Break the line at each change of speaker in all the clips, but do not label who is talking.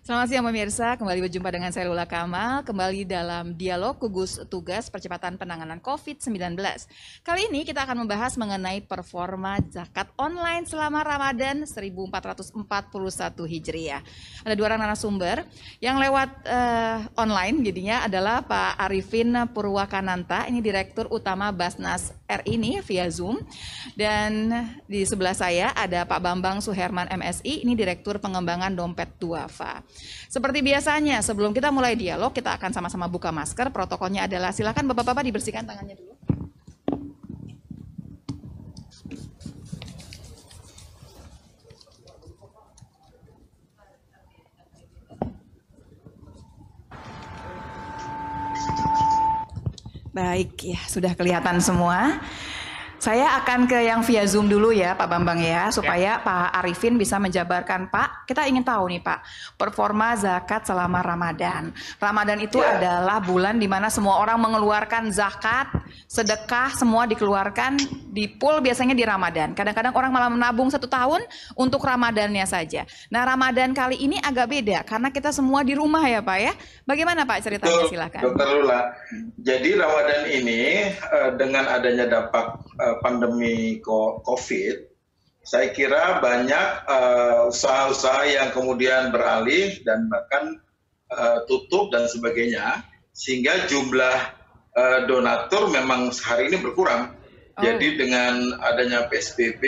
Selamat siang pemirsa, kembali berjumpa dengan saya Lula Kamal, kembali dalam dialog gugus tugas percepatan penanganan COVID-19. Kali ini kita akan membahas mengenai performa zakat online selama Ramadan 1441 Hijriah. Ada dua orang narasumber yang lewat online jadinya adalah Pak Arifin Purwakananta, ini Direktur Utama Basnas RI ini via Zoom. Dan di sebelah saya ada Pak Bambang Suherman MSI, ini Direktur Pengembangan Dompet Duafa. Seperti biasanya, sebelum kita mulai dialog, kita akan sama-sama buka masker. Protokolnya adalah silakan Bapak-bapak dibersihkan tangannya dulu. Baik, ya sudah kelihatan semua. Saya akan ke yang via Zoom dulu ya Pak Bambang ya, supaya Pak Arifin bisa menjabarkan. Pak, kita ingin tahu nih Pak, performa zakat selama Ramadan. Ramadan itu adalah bulan di mana semua orang mengeluarkan zakat, sedekah, semua dikeluarkan di pool biasanya di Ramadan. Kadang-kadang orang malah menabung 1 tahun untuk Ramadannya saja. Nah Ramadan kali ini agak beda, karena kita semua di rumah ya Pak ya. Bagaimana Pak ceritanya, silakan.
Dokter Lula, jadi Ramadan ini dengan adanya dampak pandemi COVID, saya kira banyak usaha-usaha yang kemudian beralih dan bahkan tutup dan sebagainya, sehingga jumlah donatur memang hari ini berkurang. Jadi dengan adanya PSBB,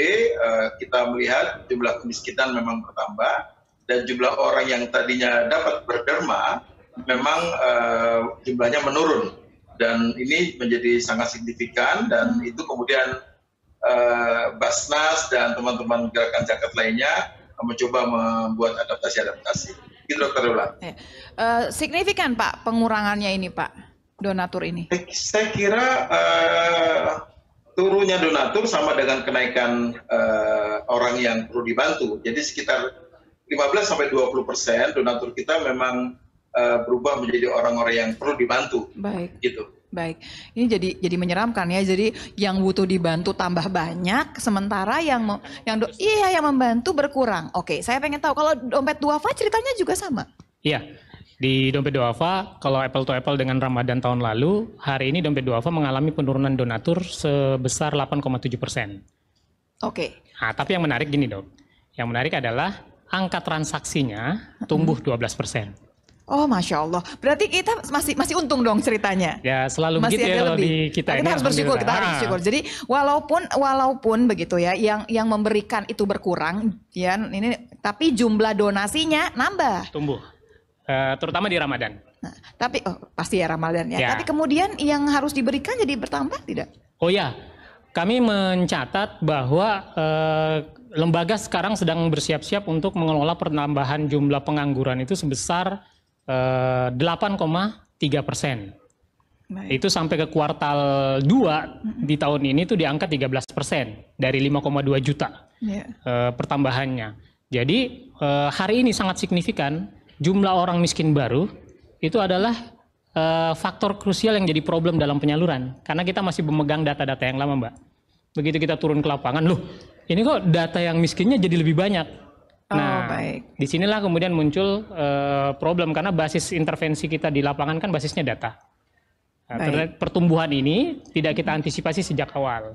kita melihat jumlah kemiskinan memang bertambah, dan jumlah orang yang tadinya dapat berderma memang jumlahnya menurun. Dan ini menjadi sangat signifikan, dan itu kemudian Basnas dan teman-teman gerakan zakat lainnya mencoba membuat adaptasi-adaptasi. Itu Dokter Lula.
Signifikan Pak pengurangannya ini Pak, donatur ini?
Saya kira turunnya donatur sama dengan kenaikan orang yang perlu dibantu. Jadi sekitar 15-20% donatur kita memang berubah menjadi orang-orang yang perlu dibantu.
Baik.
Gitu.
Baik. Ini jadi menyeramkan ya. Jadi yang butuh dibantu tambah banyak, sementara yang membantu berkurang. Oke, saya pengen tahu kalau dompet duafa ceritanya juga sama.
Iya. Di dompet duafa, kalau apple to apple dengan Ramadan tahun lalu, hari ini dompet duafa mengalami penurunan donatur sebesar 8,7%.
Oke.
Nah, tapi yang menarik gini dok. Yang menarik adalah angka transaksinya tumbuh 12%.
Oh, Masya Allah. Berarti kita masih untung dong ceritanya.
Ya, selalu
masih
begitu ya kalau di kita ini.
Kita harus bersyukur, kita harus bersyukur. Jadi walaupun begitu ya, yang memberikan itu berkurang, ya ini, tapi jumlah donasinya nambah.
Tumbuh, terutama di Ramadan.
Nah, tapi pasti ya Ramadan ya. Tapi kemudian yang harus diberikan jadi bertambah tidak?
Oh ya, kami mencatat bahwa lembaga sekarang sedang bersiap-siap untuk mengelola penambahan jumlah pengangguran itu sebesar 8,3%. Itu sampai ke kuartal 2 di tahun ini tuh di angka 13% dari 5,2 juta pertambahannya. Jadi hari ini sangat signifikan jumlah orang miskin baru itu adalah faktor krusial yang jadi problem dalam penyaluran, karena kita masih memegang data-data yang lama Mbak. Begitu kita turun ke lapangan, loh ini kok data yang miskinnya jadi lebih banyak. Nah, baik. Disinilah kemudian muncul problem, karena basis intervensi kita di lapangan kan basisnya data. Nah, pertumbuhan ini tidak kita antisipasi sejak awal.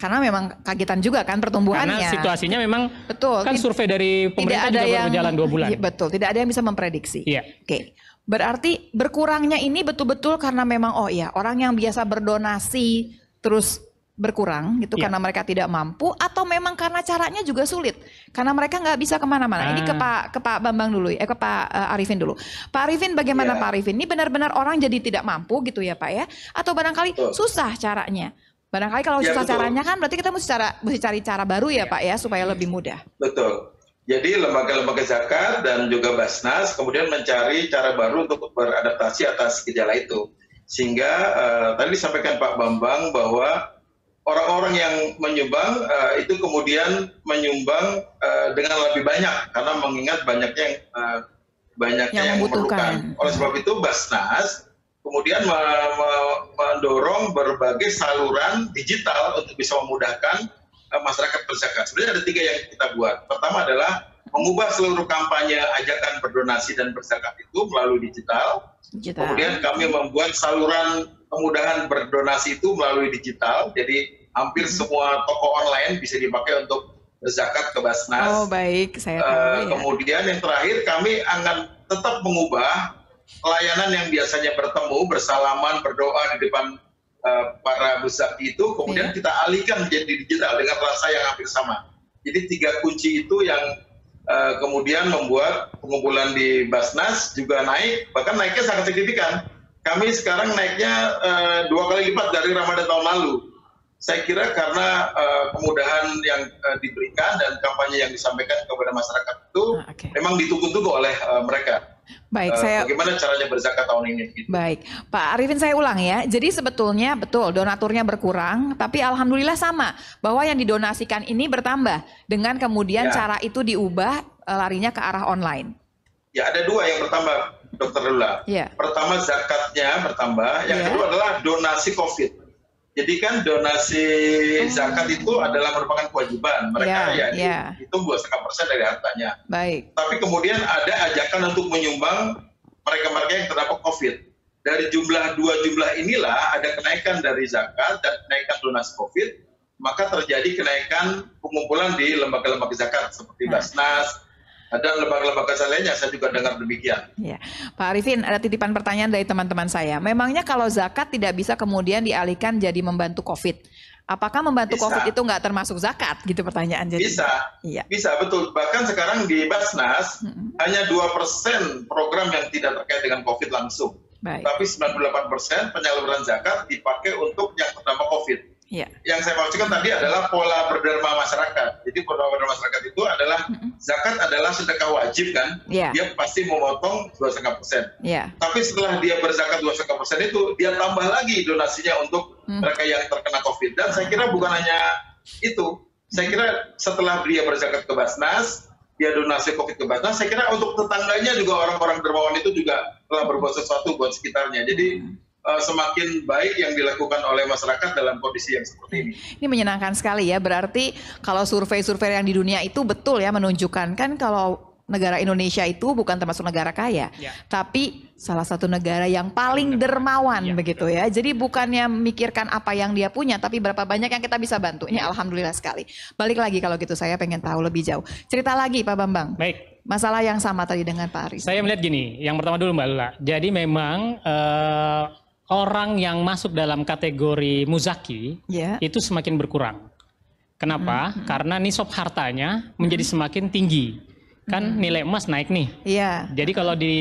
Karena memang kagetan juga kan pertumbuhannya.
Karena situasinya memang
betul.
Kan survei dari pemerintah juga baru berjalan 2 bulan.
Betul, tidak ada yang bisa memprediksi.
Iya.
Oke. Berarti berkurangnya ini betul-betul karena memang orang yang biasa berdonasi terus berkurang gitu karena mereka tidak mampu, atau memang karena caranya juga sulit karena mereka nggak bisa kemana-mana. Ini ke Pak Bambang dulu ke Pak Arifin dulu. Pak Arifin, bagaimana Pak Arifin? Ini benar-benar orang jadi tidak mampu gitu ya Pak ya? Atau barangkali susah caranya? Barangkali kalau susah caranya kan berarti kita mesti cari cara baru ya Pak ya, supaya lebih mudah.
Betul. Jadi lembaga-lembaga zakat dan juga Basnas kemudian mencari cara baru untuk beradaptasi atas gejala itu. Sehingga tadi disampaikan Pak Bambang bahwa orang-orang yang menyumbang itu kemudian menyumbang dengan lebih banyak, karena mengingat banyaknya yang memerlukan. Oleh sebab itu Basnas kemudian mendorong berbagai saluran digital untuk bisa memudahkan masyarakat berzakat. Sebenarnya ada 3 yang kita buat. Pertama adalah mengubah seluruh kampanye ajakan berdonasi dan berzakat itu melalui digital. Kemudian kami membuat saluran kemudahan berdonasi itu melalui digital. Jadi hampir semua toko online bisa dipakai untuk berzakat ke Basnas.
Oh baik, saya tahu.
Kemudian yang terakhir kami akan tetap mengubah pelayanan yang biasanya bertemu, bersalaman, berdoa di depan para Busaki itu, kemudian kita alihkan menjadi digital dengan rasa yang hampir sama. Jadi 3 kunci itu yang kemudian membuat pengumpulan di Basnas juga naik, bahkan naiknya sangat signifikan. Kami sekarang naiknya 2 kali lipat dari Ramadan tahun lalu. Saya kira karena kemudahan yang diberikan dan kampanye yang disampaikan kepada masyarakat itu memang ditunggu-tunggu oleh mereka.
Baik,
bagaimana caranya berzakat tahun ini? Gitu.
Baik, Pak Arifin, saya ulang ya. Jadi sebetulnya betul donaturnya berkurang, tapi alhamdulillah sama bahwa yang didonasikan ini bertambah dengan kemudian cara itu diubah larinya ke arah online.
Ya, ada 2 yang bertambah, Dr. Lula. Pertama zakatnya bertambah, yang kedua adalah donasi COVID. Jadi kan donasi zakat itu adalah merupakan kewajiban mereka dihitung 2,5% dari hartanya.
Baik.
Tapi kemudian ada ajakan untuk menyumbang mereka-mereka yang terdampak COVID. Dari jumlah 2 jumlah inilah ada kenaikan dari zakat dan kenaikan donasi COVID, maka terjadi kenaikan pengumpulan di lembaga-lembaga zakat seperti Basnas dan lembaga-lembaga lainnya. Saya juga dengar demikian.
Ya. Pak Arifin, ada titipan pertanyaan dari teman-teman saya. Memangnya kalau zakat tidak bisa kemudian dialihkan jadi membantu COVID? Apakah membantu COVID itu nggak termasuk zakat? Gitu pertanyaan. Jadi.
Bisa, betul. Bahkan sekarang di Basnas hanya 2% program yang tidak terkait dengan COVID langsung.
Baik.
Tapi 98% penyaluran zakat dipakai untuk yang terdampak COVID. Yang saya maksudkan tadi adalah pola berderma masyarakat. Jadi pola berderma masyarakat itu adalah zakat adalah sedekah wajib kan, dia pasti memotong 2,5%. Tapi setelah dia berzakat 2,5% itu, dia tambah lagi donasinya untuk mereka yang terkena COVID. Dan saya kira bukan hanya itu. Saya kira setelah dia berzakat ke Basnas, dia donasi COVID ke Basnas, saya kira untuk tetangganya juga orang-orang dermawan itu juga telah berbuat sesuatu buat sekitarnya. Jadi semakin baik yang dilakukan oleh masyarakat dalam kondisi yang seperti ini.
Ini menyenangkan sekali ya, berarti kalau survei-survei yang di dunia itu betul ya menunjukkan kan kalau negara Indonesia itu bukan termasuk negara kaya, tapi salah satu negara yang paling dermawan begitu ya. Jadi bukannya memikirkan apa yang dia punya, tapi berapa banyak yang kita bisa bantu. Ini alhamdulillah sekali. Balik lagi kalau gitu, saya pengen tahu lebih jauh. Cerita lagi Pak Bambang.
Baik.
Masalah yang sama tadi dengan Pak Aris.
Saya melihat gini, yang pertama dulu Mbak Lula. Jadi memang orang yang masuk dalam kategori muzaki itu semakin berkurang. Kenapa? Karena nisab hartanya menjadi semakin tinggi. Kan nilai emas naik nih. Jadi kalau di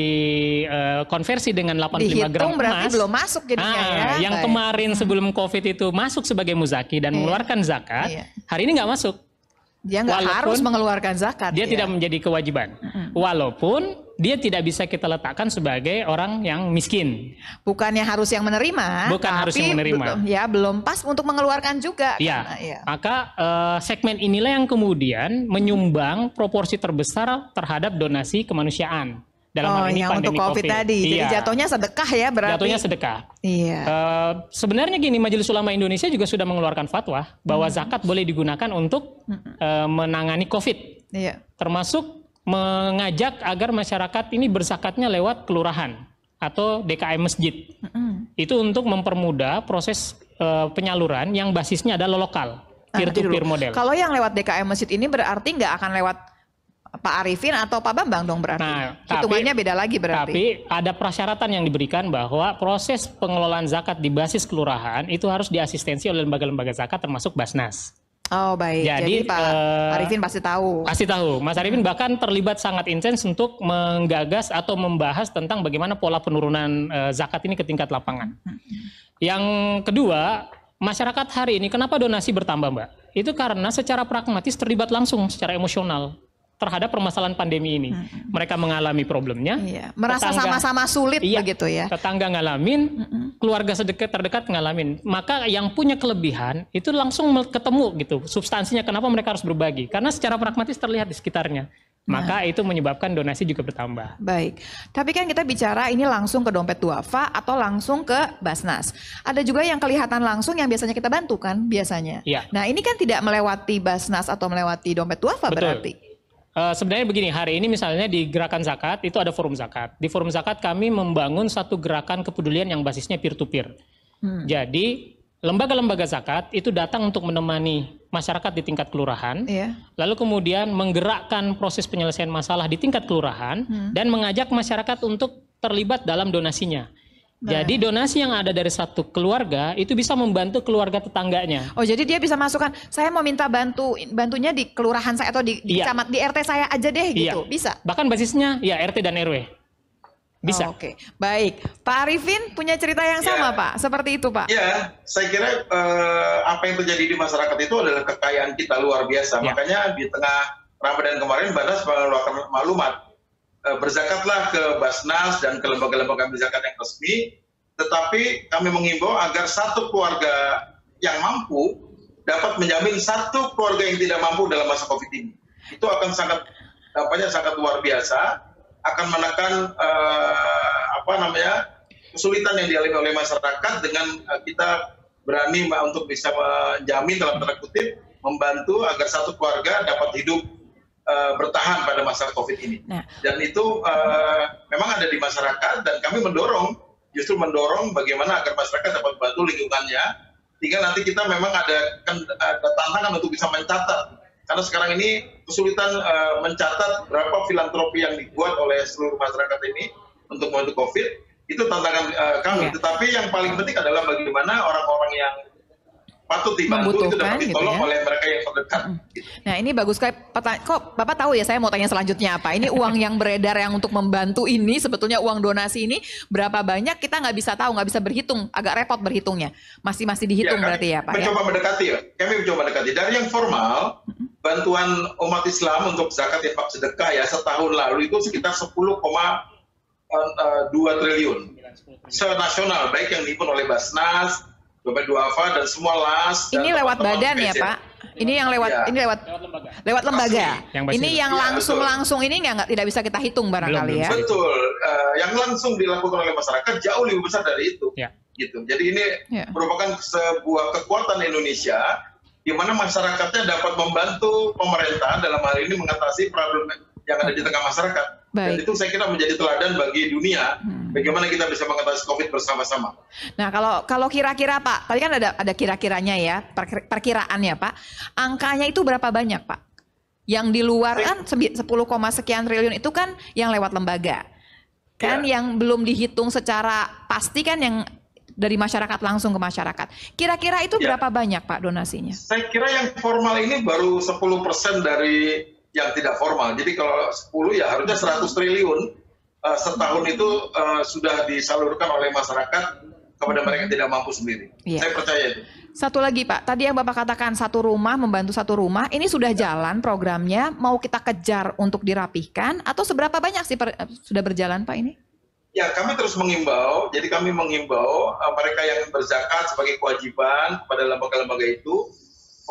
konversi dengan 85 gram emas,
berarti belum masuk jadinya
yang kemarin sebelum COVID itu masuk sebagai muzaki dan mengeluarkan zakat, hari ini nggak masuk.
Dia nggak harus mengeluarkan zakat.
Dia tidak menjadi kewajiban. Walaupun dia tidak bisa kita letakkan sebagai orang yang miskin.
Bukannya harus yang menerima.
Bukan harus yang menerima.
Belum pas untuk mengeluarkan juga.
Maka segmen inilah yang kemudian menyumbang proporsi terbesar terhadap donasi kemanusiaan. Dalam hal ini pandemi
untuk COVID tadi. Jadi jatuhnya sedekah ya berarti.
Jatuhnya sedekah. Sebenarnya gini, Majelis Ulama Indonesia juga sudah mengeluarkan fatwa bahwa zakat boleh digunakan untuk menangani COVID. Termasuk mengajak agar masyarakat ini berzakatnya lewat kelurahan atau DKM masjid. Itu untuk mempermudah proses penyaluran yang basisnya adalah lokal, peer-to-peer model.
Kalau yang lewat DKM masjid ini berarti nggak akan lewat Pak Arifin atau Pak Bambang dong berarti. Hitungannya beda lagi berarti.
Tapi ada persyaratan yang diberikan bahwa proses pengelolaan zakat di basis kelurahan itu harus diasistensi oleh lembaga-lembaga zakat termasuk Basnas.
Oh baik, jadi Pak Arifin pasti tahu.
Pasti tahu. Mas Arifin bahkan terlibat sangat intens untuk menggagas atau membahas tentang bagaimana pola penurunan zakat ini ke tingkat lapangan. Yang kedua, masyarakat hari ini kenapa donasi bertambah Mbak? Itu karena secara pragmatis terlibat langsung secara emosional terhadap permasalahan pandemi ini. Mereka mengalami problemnya.
Merasa sama-sama sulit begitu ya.
Tetangga ngalamin, keluarga terdekat ngalamin. Maka yang punya kelebihan itu langsung ketemu gitu. Substansinya kenapa mereka harus berbagi. Karena secara pragmatis terlihat di sekitarnya. Maka itu menyebabkan donasi juga bertambah.
Baik. Tapi kan kita bicara ini langsung ke dompet duafa atau langsung ke Basnas. Ada juga yang kelihatan langsung yang biasanya kita bantu kan biasanya. Nah ini kan tidak melewati Basnas atau melewati dompet duafa berarti.
Sebenarnya begini, hari ini misalnya di Gerakan Zakat itu ada forum zakat. Di forum zakat kami membangun satu gerakan kepedulian yang basisnya peer-to-peer. Jadi lembaga-lembaga zakat itu datang untuk menemani masyarakat di tingkat kelurahan, lalu kemudian menggerakkan proses penyelesaian masalah di tingkat kelurahan, dan mengajak masyarakat untuk terlibat dalam donasinya. Jadi donasi yang ada dari satu keluarga itu bisa membantu keluarga tetangganya.
Oh, jadi dia bisa masukkan, saya mau minta bantunya di kelurahan saya atau di camat, di RT saya aja deh gitu, bisa?
Bahkan basisnya ya RT dan RW. Bisa.
Oke, baik. Pak Arifin punya cerita yang sama, Pak? Seperti itu, Pak?
Ya, saya kira apa yang terjadi di masyarakat itu adalah kekayaan kita luar biasa. Makanya di tengah Ramadan kemarin Banas mengeluarkan maklumat, berzakatlah ke Basnas dan ke lembaga-lembaga zakat yang resmi, tetapi kami mengimbau agar satu keluarga yang mampu dapat menjamin satu keluarga yang tidak mampu dalam masa COVID ini. Itu akan dampaknya sangat luar biasa, akan menekan kesulitan yang dialami oleh masyarakat dengan kita berani untuk bisa menjamin dalam tanda kutip membantu agar satu keluarga dapat hidup bertahan pada masa COVID ini. Dan itu memang ada di masyarakat, dan kami justru mendorong bagaimana agar masyarakat dapat bantu lingkungannya. Tinggal nanti kita memang ada tantangan untuk bisa mencatat. Karena sekarang ini kesulitan mencatat berapa filantropi yang dibuat oleh seluruh masyarakat ini untuk membantu COVID. Itu tantangan kami. Tetapi yang paling penting adalah bagaimana orang-orang yang patut dibantu itu dapat ditolong oleh mereka yang terdekat.
Nah, ini bagus sekali. Kok Bapak tahu ya saya mau tanya selanjutnya apa? Ini uang yang beredar yang untuk membantu ini, sebetulnya uang donasi ini berapa banyak kita nggak bisa tahu, nggak bisa berhitung, agak repot berhitungnya. Masih dihitung berarti ya Pak?
Mencoba mendekati ya. Kami mencoba mendekati. Dari yang formal, bantuan umat Islam untuk zakat infak sedekah ya setahun lalu itu sekitar 10,2 triliun. Senasional, baik yang dihimpun oleh Basnas, Bapak Duafa dan semua LAS.
Ini lewat badan ya Pak? Ini yang lewat lembaga. Ini yang langsung ini tidak bisa kita hitung barangkali ya.
Betul. Yang langsung dilakukan oleh masyarakat jauh lebih besar dari itu. Gitu. Jadi ini merupakan sebuah kekuatan Indonesia di mana masyarakatnya dapat membantu pemerintah dalam hal ini mengatasi problem yang ada di tengah masyarakat. Dan itu saya kira menjadi teladan bagi dunia bagaimana kita bisa mengatasi COVID bersama-sama.
Nah, kalau kira-kira Pak, tadi kan ada kira-kiranya ya, perkiraan ya Pak. Angkanya itu berapa banyak Pak? Yang di luar kan 10, sekian triliun itu kan yang lewat lembaga. Kan yang belum dihitung secara pasti kan yang dari masyarakat langsung ke masyarakat. Kira-kira itu berapa banyak Pak donasinya? Saya
kira yang formal ini baru 10% dari yang tidak formal. Jadi kalau 10 ya harusnya 100 triliun setahun itu sudah disalurkan oleh masyarakat kepada mereka yang tidak mampu sendiri. Saya percaya itu.
Satu lagi Pak, tadi yang Bapak katakan satu rumah membantu satu rumah, ini sudah jalan programnya, mau kita kejar untuk dirapihkan atau seberapa banyak sih sudah berjalan Pak ini?
Ya, kami terus mengimbau, jadi kami mengimbau mereka yang berzakat sebagai kewajiban kepada lembaga-lembaga itu,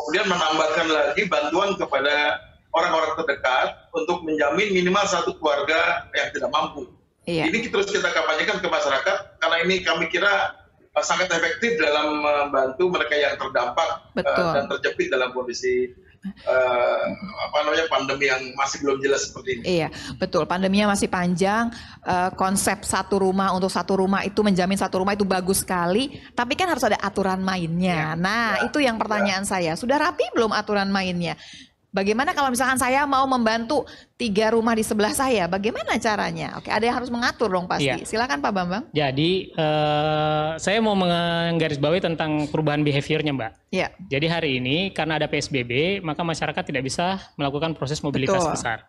kemudian menambahkan lagi bantuan kepada orang-orang terdekat untuk menjamin minimal satu keluarga yang tidak mampu. Ini terus kita kampanyekan ke masyarakat karena ini kami kira sangat efektif dalam membantu mereka yang terdampak dan terjepit dalam kondisi pandemi yang masih belum jelas seperti ini.
Iya, betul. Pandeminya masih panjang. Konsep satu rumah untuk satu rumah itu menjamin satu rumah itu bagus sekali. Tapi kan harus ada aturan mainnya. Itu yang pertanyaan saya. Sudah rapi belum aturan mainnya? Bagaimana kalau misalkan saya mau membantu 3 rumah di sebelah saya, bagaimana caranya? Oke, ada yang harus mengatur dong pasti. Silakan Pak Bambang.
Jadi saya mau menggarisbawahi tentang perubahan behaviornya Mbak. Jadi hari ini karena ada PSBB, maka masyarakat tidak bisa melakukan proses mobilitas besar.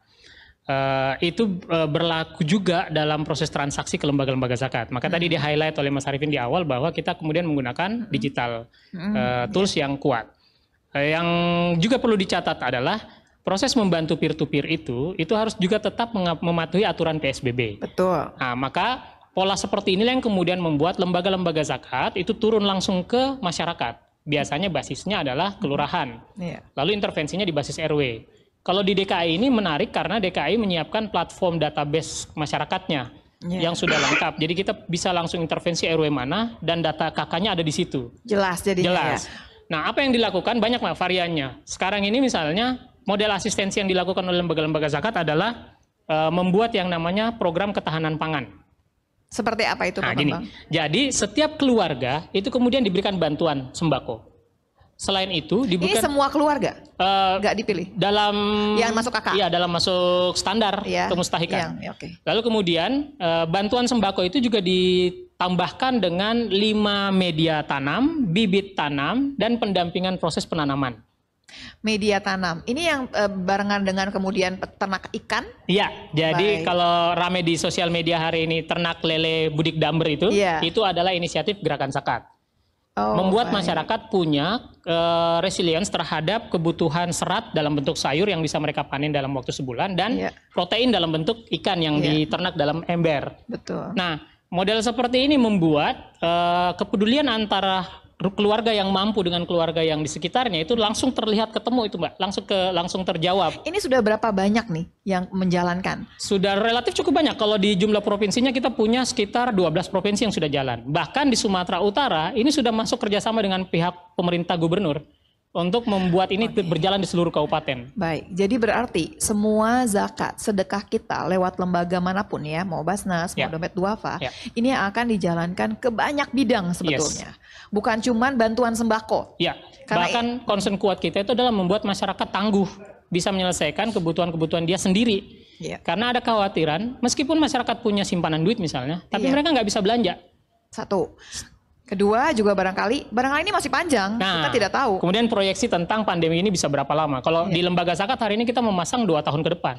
Itu berlaku juga dalam proses transaksi ke lembaga-lembaga zakat. Maka tadi di-highlight oleh Mas Arifin di awal bahwa kita kemudian menggunakan digital tools yang kuat. Yang juga perlu dicatat adalah proses membantu peer-to-peer itu harus juga tetap mematuhi aturan PSBB.
Betul.
Nah, maka pola seperti inilah yang kemudian membuat lembaga-lembaga zakat itu turun langsung ke masyarakat. Biasanya basisnya adalah kelurahan. Lalu intervensinya di basis RW. Kalau di DKI ini menarik karena DKI menyiapkan platform database masyarakatnya yang sudah lengkap. Jadi kita bisa langsung intervensi RW mana dan data KK-nya ada di situ.
Jelas jadinya.
Jelas. Nah, apa yang dilakukan banyak variannya. Sekarang ini misalnya model asistensi yang dilakukan oleh lembaga-lembaga zakat adalah membuat yang namanya program ketahanan pangan.
Seperti apa itu Pak Bambang?
Jadi setiap keluarga itu kemudian diberikan bantuan sembako. Selain itu diberikan.
Ini semua keluarga? Nggak dipilih?
Dalam
yang masuk KK?
Iya, dalam masuk standar kemustahikan.
Okay.
Lalu kemudian bantuan sembako itu juga ditambahkan dengan 5 media tanam, bibit tanam, dan pendampingan proses penanaman.
Media tanam. Ini yang barengan dengan kemudian peternak ikan?
Iya, jadi kalau rame di sosial media hari ini ternak lele budik damber itu adalah inisiatif Gerakan Zakat. Membuat masyarakat punya resilience terhadap kebutuhan serat dalam bentuk sayur yang bisa mereka panen dalam waktu sebulan dan protein dalam bentuk ikan yang diternak dalam ember.
Betul.
Nah, model seperti ini membuat kepedulian antara keluarga yang mampu dengan keluarga yang di sekitarnya itu langsung terlihat ketemu itu Mbak, langsung terjawab.
Ini sudah berapa banyak nih yang menjalankan? Sudah
relatif cukup banyak. Kalau di jumlah provinsinya kita punya sekitar 12 provinsi yang sudah jalan. Bahkan di Sumatera Utara ini sudah masuk kerjasama dengan pihak pemerintah gubernur untuk membuat ini berjalan di seluruh kabupaten.
Baik, jadi berarti semua zakat, sedekah kita lewat lembaga manapun ya, mau Basnas, mau Dompet Duafa, ini akan dijalankan ke banyak bidang sebetulnya. Bukan cuman bantuan sembako.
Ya, bahkan concern kuat kita itu adalah membuat masyarakat tangguh, bisa menyelesaikan kebutuhan-kebutuhan dia sendiri. Karena ada kekhawatiran, meskipun masyarakat punya simpanan duit misalnya, tapi mereka nggak bisa belanja.
Satu. Kedua juga barangkali ini masih panjang, kita tidak tahu.
Kemudian proyeksi tentang pandemi ini bisa berapa lama. Kalau di lembaga zakat hari ini kita memasang 2 tahun ke depan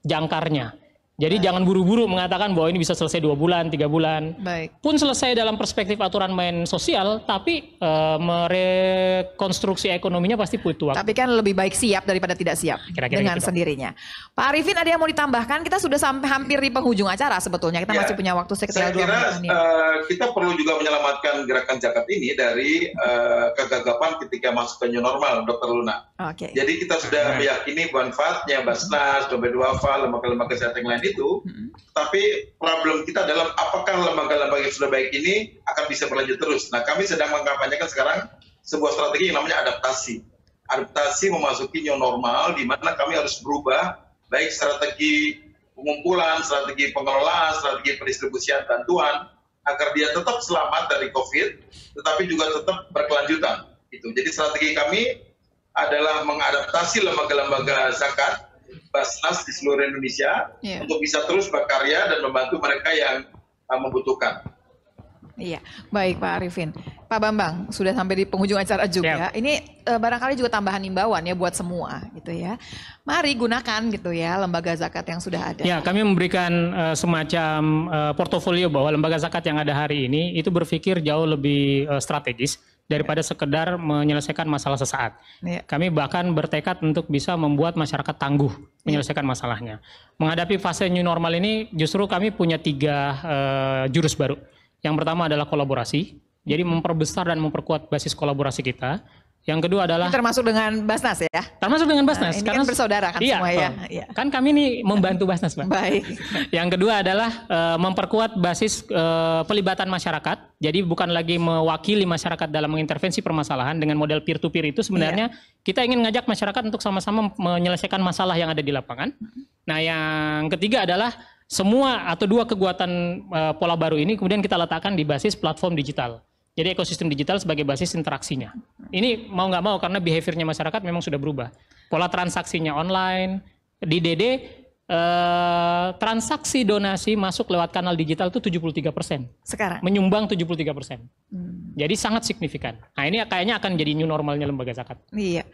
jangkarnya. Jadi jangan buru-buru mengatakan bahwa ini bisa selesai 2 bulan, 3 bulan. Pun selesai dalam perspektif aturan main sosial, tapi merekonstruksi ekonominya pasti butuh waktu.
Tapi kan lebih baik siap daripada tidak siap dengan sendirinya. Pak Arifin, ada yang mau ditambahkan? Kita sudah sampai hampir di penghujung acara sebetulnya. Kita masih punya waktu sekitar 2 menit.
Kita perlu juga menyelamatkan gerakan zakat ini dari kegagapan ketika masuk ke new normal, Dr. Luna. Jadi kita sudah meyakini manfaatnya Basnas, Dompet Duafa, lembaga-lembaga kesehatan yang lain itu, tapi problem kita dalam apakah lembaga-lembaga yang sudah baik ini akan bisa berlanjut terus. Nah, kami sedang mengkampanyekan sekarang sebuah strategi yang namanya adaptasi. Adaptasi memasuki new normal, di mana kami harus berubah, baik strategi pengumpulan, strategi pengelolaan, strategi pendistribusian bantuan, agar dia tetap selamat dari COVID, tetapi juga tetap berkelanjutan. Jadi strategi kami adalah mengadaptasi lembaga-lembaga zakat Basnas di seluruh Indonesia untuk bisa terus berkarya dan membantu mereka yang membutuhkan.
Iya, baik Pak Arifin. Pak Bambang, sudah sampai di penghujung acara juga. Ini barangkali juga tambahan imbauan ya buat semua gitu ya. Mari gunakan gitu ya lembaga zakat yang sudah ada.
Ya, kami memberikan semacam portofolio bahwa lembaga zakat yang ada hari ini itu berpikir jauh lebih strategis daripada sekedar menyelesaikan masalah sesaat. Kami bahkan bertekad untuk bisa membuat masyarakat tangguh menyelesaikan masalahnya. Menghadapi fase new normal ini justru kami punya 3 jurus baru. Yang pertama adalah kolaborasi, jadi memperbesar dan memperkuat basis kolaborasi kita. Yang kedua adalah
ini termasuk dengan Basnas ya?
Termasuk dengan Basnas.
Ini karena kan bersaudara kan semua ya?
Kan kami ini membantu Basnas, Pak.
Baik.
Yang kedua adalah memperkuat basis pelibatan masyarakat. Jadi bukan lagi mewakili masyarakat dalam mengintervensi permasalahan dengan model peer-to-peer itu sebenarnya kita ingin ngajak masyarakat untuk sama-sama menyelesaikan masalah yang ada di lapangan. Nah, yang ketiga adalah semua atau 2 kekuatan pola baru ini kemudian kita letakkan di basis platform digital. Jadi ekosistem digital sebagai basis interaksinya. Ini mau nggak mau karena behaviornya masyarakat memang sudah berubah. Pola transaksinya online, di DD transaksi donasi masuk lewat kanal digital itu 73%.
Sekarang?
Menyumbang 73%. Jadi sangat signifikan. Nah, ini kayaknya akan jadi new normalnya lembaga zakat.
Iya.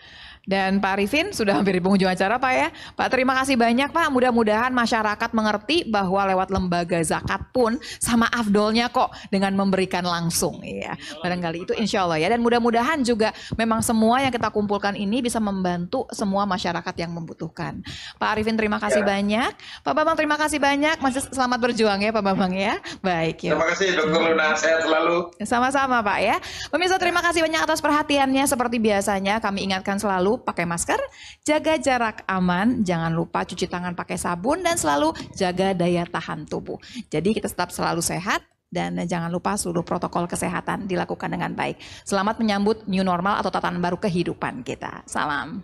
Dan Pak Arifin sudah hampir di penghujung acara Pak ya. Pak, terima kasih banyak Pak. Mudah-mudahan masyarakat mengerti bahwa lewat lembaga zakat pun sama afdolnya kok dengan memberikan langsung. Iya. Barangkali itu insya Allah ya. Dan mudah-mudahan juga memang semua yang kita kumpulkan ini bisa membantu semua masyarakat yang membutuhkan. Pak Arifin terima kasih banyak. Pak Bambang terima kasih banyak. Masih selamat berjuang ya Pak Bambang ya. Baik. Yuk.
Terima kasih Dr. Luna. Sehat selalu.
Sama-sama Pak ya. Pemirsa terima kasih banyak atas perhatiannya. Seperti biasanya kami ingatkan selalu pakai masker, jaga jarak aman, jangan lupa cuci tangan pakai sabun dan selalu jaga daya tahan tubuh. Jadi kita tetap selalu sehat dan jangan lupa seluruh protokol kesehatan dilakukan dengan baik. Selamat menyambut new normal atau tatanan baru kehidupan kita. Salam.